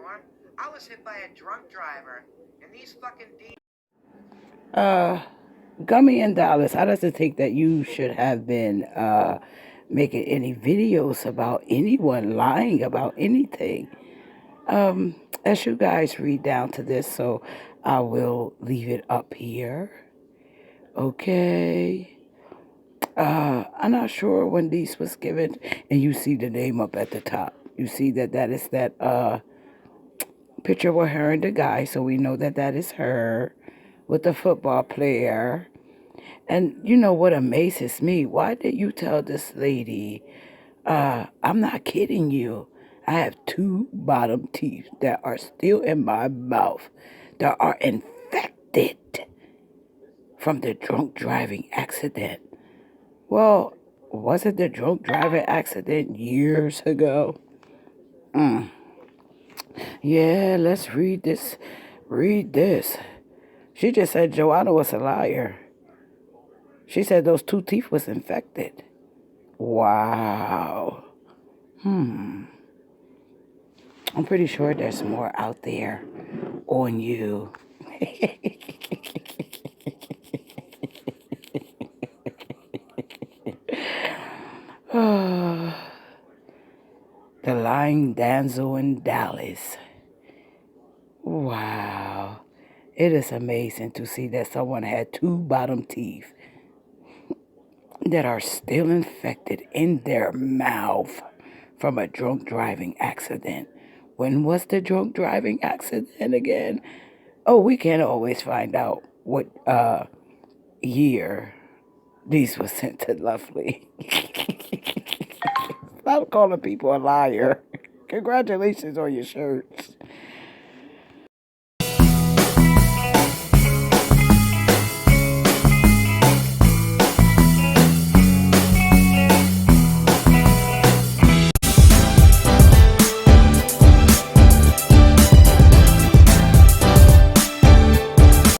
anymore. I was hit by a drunk driver, and these fucking Gummy and Dallas, how does it take that you should have been making any videos about anyone lying about anything? As you guys read down to this, so I will leave it up here. Okay. I'm not sure when these was given, and you see the name up at the top. You see that is that picture with her and the guy, so we know that is her with the football player. And you know what amazes me? Why did you tell this lady, I'm not kidding you. I have 2 bottom teeth that are still in my mouth that are infected from the drunk driving accident. Well, was it the drunk driving accident years ago? Yeah, let's read this. Read this. She just said Joanna was a liar. She said those 2 teeth was infected. Wow. I'm pretty sure there's more out there on you. The lying damsel in Dallas. Wow. It is amazing to see that someone had 2 bottom teeth that are still infected in their mouth from a drunk driving accident. When was the drunk driving accident again? Oh, we can't always find out what year these were sent to Lovely. Stop calling people a liar. Congratulations on your shirts.